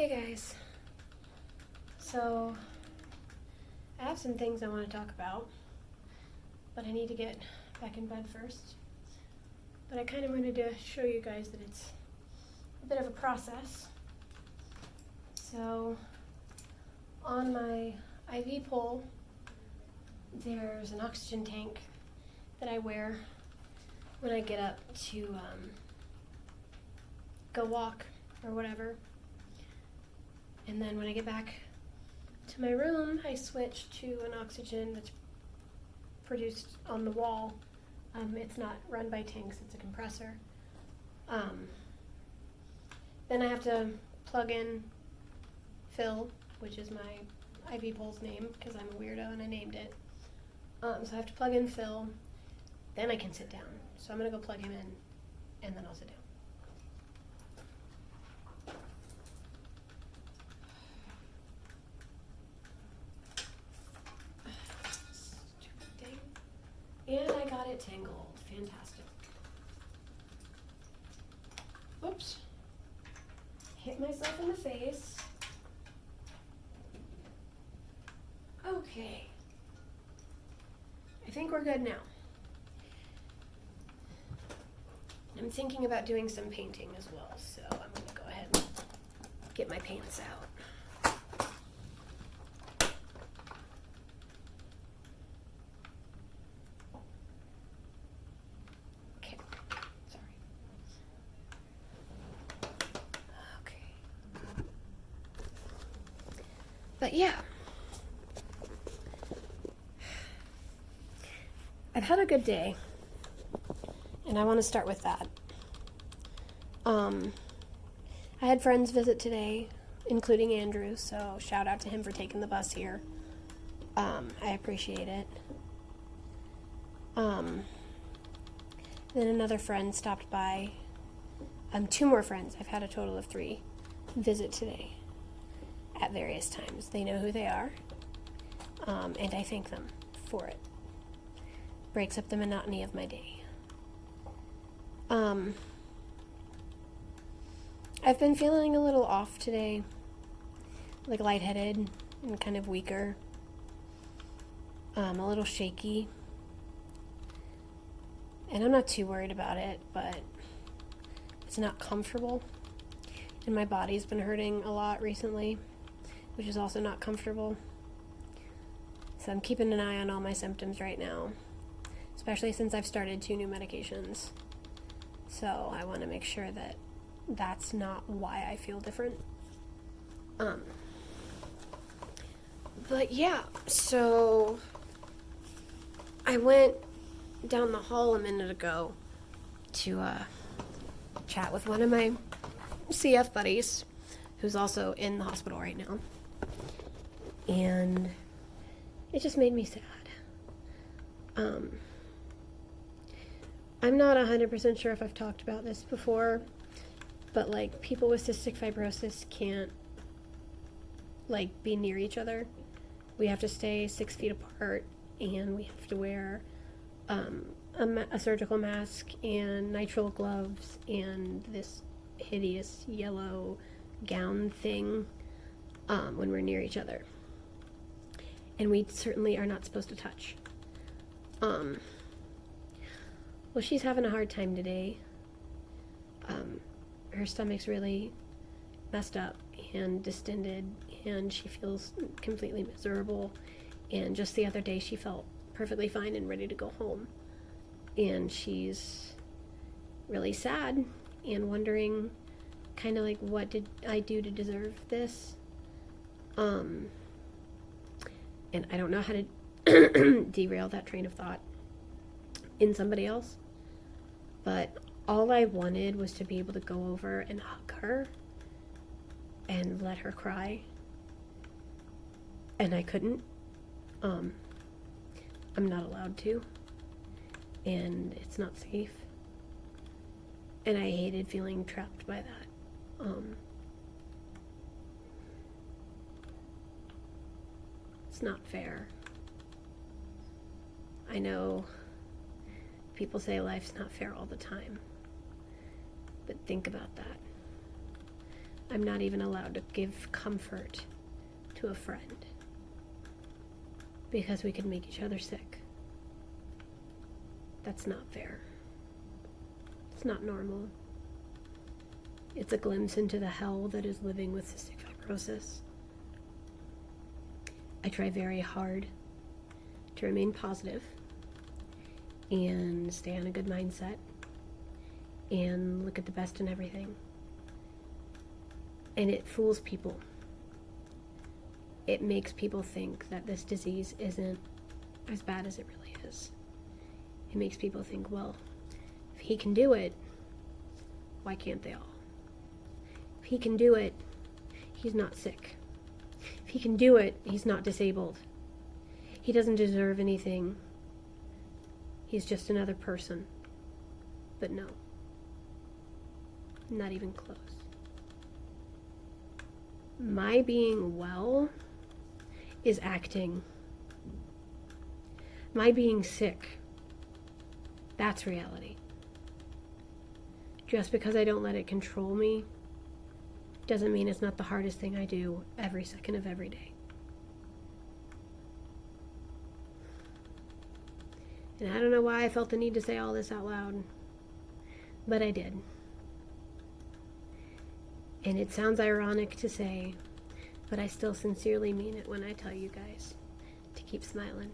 Hey guys, so I have some things I want to talk about, but I need to get back in bed first. But I kind of wanted to show you guys that it's a bit of a process. So on my IV pole, there's an oxygen tank that I wear when I get up to go walk or whatever. And then when I get back to my room, I switch to an oxygen that's produced on the wall. It's not run by tanks, it's a compressor. Then I have to plug in Phil, which is my IV pole's name, because I'm a weirdo and I named it. So I have to plug in Phil, then I can sit down. So I'm going to go plug him in, and then I'll sit down. And I got it tangled. Fantastic. Whoops. Hit myself in the face. Okay. I think we're good now. I'm thinking about doing some painting as well, so I'm going to go ahead and get my paints out. But yeah, I've had a good day, and I want to start with that. I had friends visit today, including Andrew, so shout out to him for taking the bus here. I appreciate it. Then another friend stopped by. 2 more friends, I've had a total of 3, visit today. At various times. They know who they are, and I thank them for it. Breaks up the monotony of my day. I've been feeling a little off today, like lightheaded and kind of weaker, a little shaky, and I'm not too worried about it, but it's not comfortable, and my body's been hurting a lot recently, which is also not comfortable. So I'm keeping an eye on all my symptoms right now, especially since I've started 2 new medications. So I want to make sure that that's not why I feel different. But yeah, so I went down the hall a minute ago to chat with one of my CF buddies, who's also in the hospital right now. And it just made me sad. I'm not 100% sure if I've talked about this before, but like people with cystic fibrosis can't like be near each other. We have to stay 6 feet apart, and we have to wear a surgical mask and nitrile gloves and this hideous yellow gown thing when we're near each other. And we certainly are not supposed to touch. Well, she's having a hard time today. Her stomach's really messed up and distended, and she feels completely miserable. And just the other day, she felt perfectly fine and ready to go home. And she's really sad and wondering kind of like, what did I do to deserve this? And I don't know how to derail that train of thought in somebody else. But all I wanted was to be able to go over and hug her and let her cry. And I couldn't. I'm not allowed to. And it's not safe. And I hated feeling trapped by that. It's not fair. I know people say life's not fair all the time, but think about that. I'm not even allowed to give comfort to a friend because we could make each other sick. That's not fair. It's not normal. It's a glimpse into the hell that is living with cystic fibrosis. I try very hard to remain positive and stay on a good mindset and look at the best in everything. And it fools people. It makes people think that this disease isn't as bad as it really is. It makes people think, well, if he can do it, why can't they all? If he can do it, he's not sick. If he can do it, he's not disabled. He doesn't deserve anything. He's just another person. But no. Not even close. My being well is acting. My being sick, that's reality. Just because I don't let it control me doesn't mean it's not the hardest thing I do every second of every day. And I don't know why I felt the need to say all this out loud, but I did. And it sounds ironic to say, but I still sincerely mean it when I tell you guys to keep smiling.